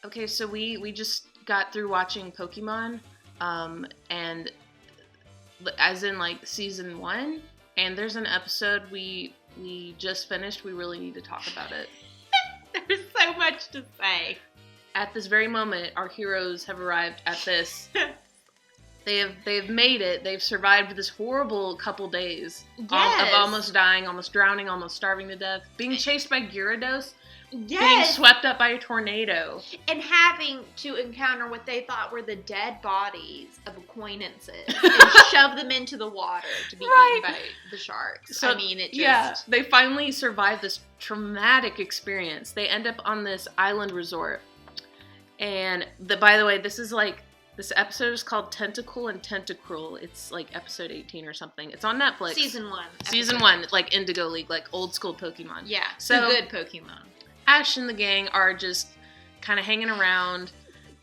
Okay, so we just got through watching Pokemon, and as in like season 1, and there's an episode we just finished. We really need to talk about it. There's so much to say. At this very moment, our heroes have arrived at this. They've made it. They've survived this horrible couple days of almost dying, almost drowning, almost starving to death, being chased by Gyarados, being swept up by a tornado, and having to encounter what they thought were the dead bodies of acquaintances and shove them into the water to be eaten by the sharks. So, I mean, it just... they finally survived this traumatic experience. They end up on this island resort. And, by the way, this episode is called Tentacle and Tentacruel. It's like episode 18 or something. It's on Netflix. Season 1. Season 1, like Indigo League, like old school Pokemon. Yeah, so good Pokemon. Ash and the gang are just kind of hanging around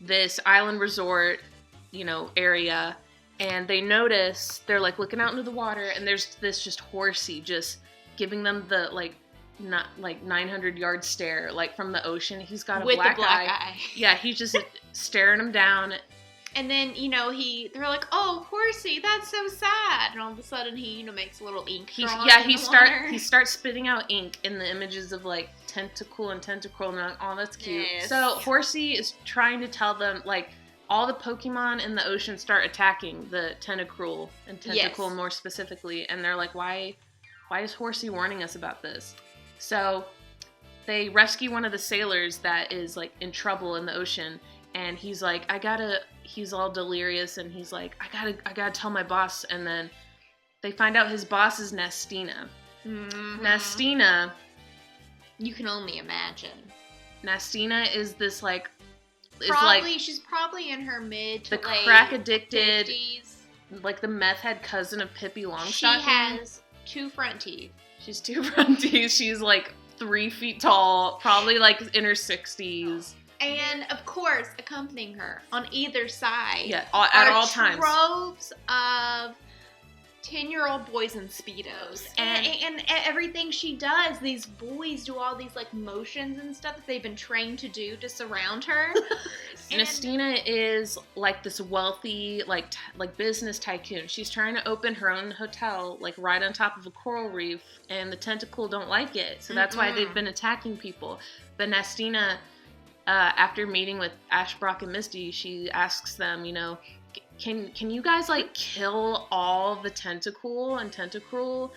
this island resort, area, and they notice, they're like looking out into the water, and there's this just horsey just giving them the not 900-yard stare, like from the ocean. He's got a black eye. Yeah, he's just staring them down. And then, they're like, oh, horsey, that's so sad. And all of a sudden he, makes a little ink drawing. He starts spitting out ink in the images of like Tentacle and Tentacruel, and they're like, oh, that's cute. Yes. So Horsey is trying to tell them, like, all the Pokemon in the ocean start attacking the Tentacruel and Tentacle more specifically. And they're like, why is Horsey warning us about this? So they rescue one of the sailors that is like in trouble in the ocean. And he's like, he's all delirious, and he's like, I gotta tell my boss. And then they find out his boss is Nastina. Mm-hmm. Nastina. You can only imagine. Nastina is this she's probably in her mid to the late crack addicted, 50s. Like the meth head cousin of Pippi Longstocking. She has 2 front teeth. She's 2 front teeth. She's like 3 feet tall, probably like in her 60s. And, of course, accompanying her on either side at all times. Troves of 10-year-old boys in Speedos. And everything she does, these boys do all these, like, motions and stuff that they've been trained to do to surround her. Nastina is, like, this wealthy, like business tycoon. She's trying to open her own hotel, like, right on top of a coral reef, and the Tentacle don't like it. So that's why they've been attacking people. But Nastina... after meeting with Ash, Brock, and Misty, she asks them, can you guys, like, kill all the Tentacle and Tentacruel?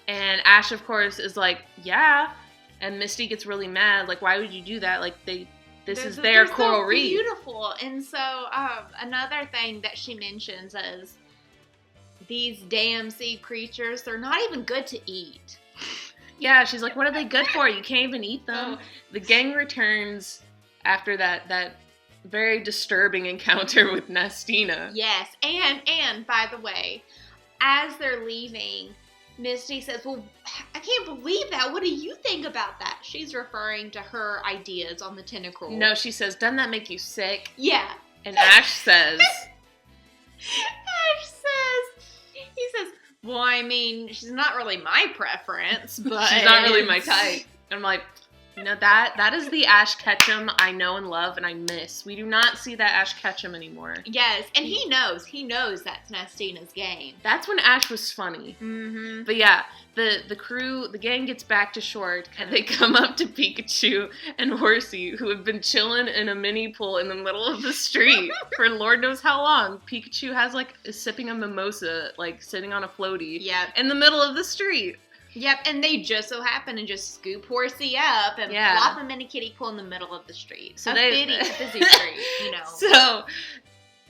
And Ash, of course, is like, yeah. And Misty gets really mad, like, why would you do that? Like, this is their coral reef. Beautiful. And so, another thing that she mentions is these damn sea creatures, they're not even good to eat. Yeah, she's like, what are they good for? You can't even eat them. The gang returns... after that very disturbing encounter with Nastina. Yes, and by the way, as they're leaving, Misty says, well, I can't believe that. What do you think about that? She's referring to her ideas on the Tentacruel. No, she says, doesn't that make you sick? Yeah. And Ash says... he says, well, I mean, she's not really my preference, but... she's not really my type. And I'm like... that is the Ash Ketchum I know and love and I miss. We do not see that Ash Ketchum anymore. Yes, and he knows that's Nastina's game. That's when Ash was funny. Mm-hmm. But yeah, the gang gets back to shore, and they come up to Pikachu and Horsey, who have been chilling in a mini pool in the middle of the street for Lord knows how long. Pikachu is sipping a mimosa, like sitting on a floaty in the middle of the street. Yep, and they just so happen to just scoop Horsey up and plop him in a kiddie pool in the middle of the street. So busy street, So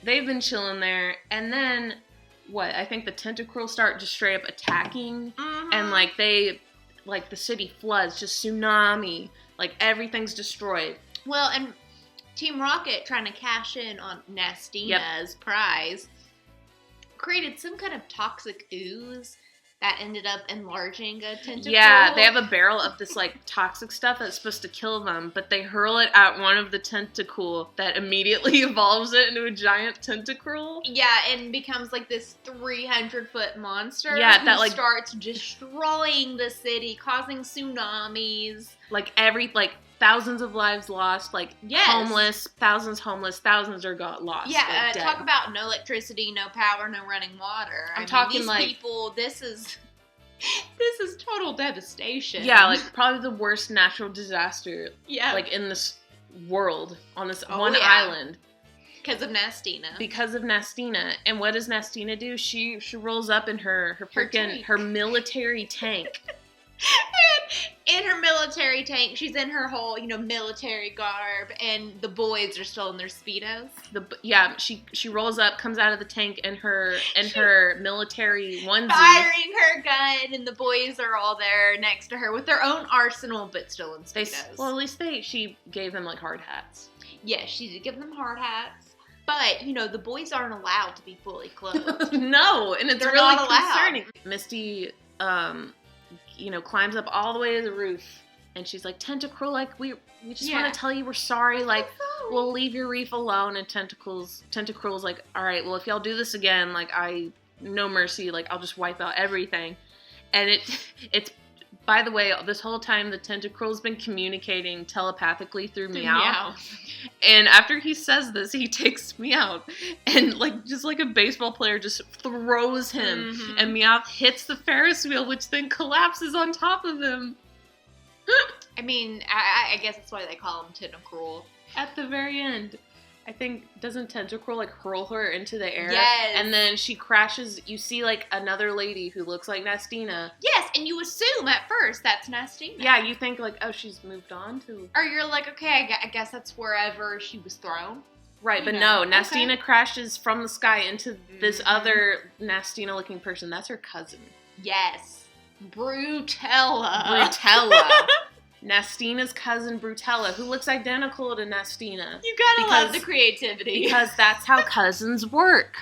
they've been chilling there, and then I think the Tentacruel start just straight up attacking, and the city floods, just tsunami, like everything's destroyed. Well, and Team Rocket, trying to cash in on Nastina's prize, created some kind of toxic ooze that ended up enlarging a Tentacruel. Yeah, they have a barrel of this, like, toxic stuff that's supposed to kill them, but they hurl it at one of the Tentacruel that immediately evolves it into a giant Tentacruel. Yeah, and becomes, like, this 300-foot monster. Yeah, that, like... starts destroying the city, causing tsunamis. Like thousands of lives lost, like homeless, thousands are lost. Yeah, talk about no electricity, no power, no running water. I'm talking these like people. This is total devastation. Yeah, like probably the worst natural disaster. Yeah, like in this world on this island. Because of Nastina. And what does Nastina do? She rolls up in her military tank. In her military tank, she's in her whole, military garb, and the boys are still in their Speedos. She rolls up, comes out of the tank in her military onesie, firing her gun, and the boys are all there next to her with their own arsenal, but still in Speedos. Well, at least she gave them like hard hats. Yeah, she did give them hard hats. But, the boys aren't allowed to be fully clothed. No, and it's really concerning. Misty, climbs up all the way to the roof, and she's like, Tentacruel, like, we just want to tell you we're sorry, like, we'll leave your reef alone. And Tentacruel's like, all right, well, if y'all do this again, like, no mercy, like, I'll just wipe out everything. And it's by the way, this whole time the Tentacruel's been communicating telepathically through Meow. And after he says this, he takes Meow and just like a baseball player just throws him. Mm-hmm. And Meow hits the Ferris wheel, which then collapses on top of him. I guess that's why they call him Tentacruel. At the very end, I think, doesn't Tentacruel hurl her into the air? Yes. And then she crashes. You see another lady who looks like Nastina. Yes, and you assume at first that's Nastina. Yeah, you think oh, she's moved on to. Or you're like, okay, I guess that's wherever she was thrown. Right, but no, Nastina crashes from the sky into this other Nastina-looking person. That's her cousin. Yes, Brutella. Nastina's cousin Brutella, who looks identical to Nastina. You gotta love the creativity. Because that's how cousins work.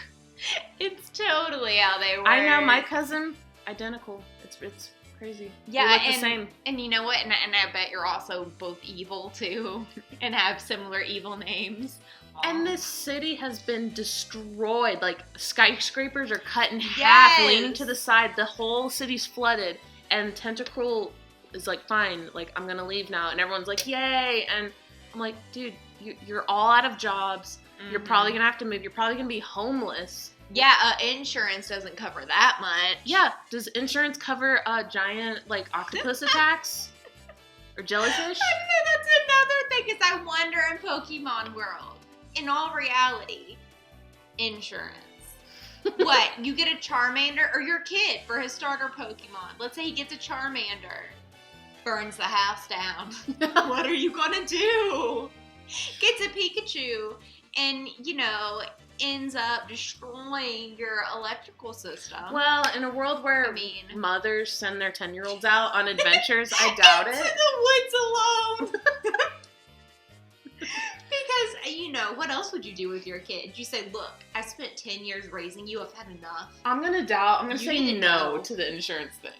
It's totally how they work. I know, my cousin, identical. It's crazy. Yeah, we look the same. And you know what? And I bet you're also both evil, too. And have similar evil names. And this city has been destroyed. Skyscrapers are cut in half, leaning to the side. The whole city's flooded. And Tentacruel is fine, I'm gonna leave now, and everyone's like, yay, and I'm like, dude, you're all out of jobs, you're probably gonna have to move, you're probably gonna be homeless. Yeah, insurance doesn't cover that much. Yeah, does insurance cover giant, octopus attacks? Or jellyfish? I know, that's another thing, is I wonder in Pokemon World, in all reality, insurance. What, you get a Charmander, or your kid for his starter Pokemon, let's say he gets a Charmander, burns the house down. What are you gonna do? Gets a Pikachu and, ends up destroying your electrical system. Well, in a world where mothers send their 10-year-olds out on adventures, I doubt it. In the woods alone. Because, what else would you do with your kid? You say, look, I spent 10 years raising you. I've had enough. I'm gonna say no to the insurance thing.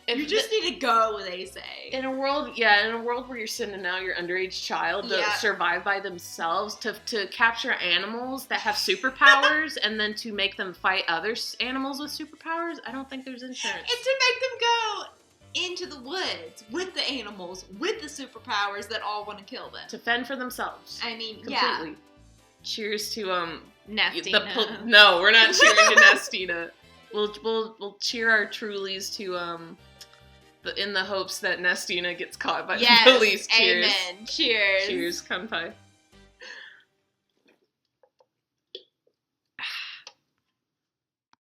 You just need to go, they say. In a world where you're sending out your underage child to survive by themselves, to capture animals that have superpowers, and then to make them fight other animals with superpowers, I don't think there's insurance. And to make them go into the woods with the animals, with the superpowers that all want to kill them. To fend for themselves. Completely. Yeah. Cheers to, Nastina. No, we're not cheering to Nastina. We'll cheer our Trulies to, in the hopes that Nastina gets caught by the police. Cheers. Amen. Cheers. Cheers. Kanpai.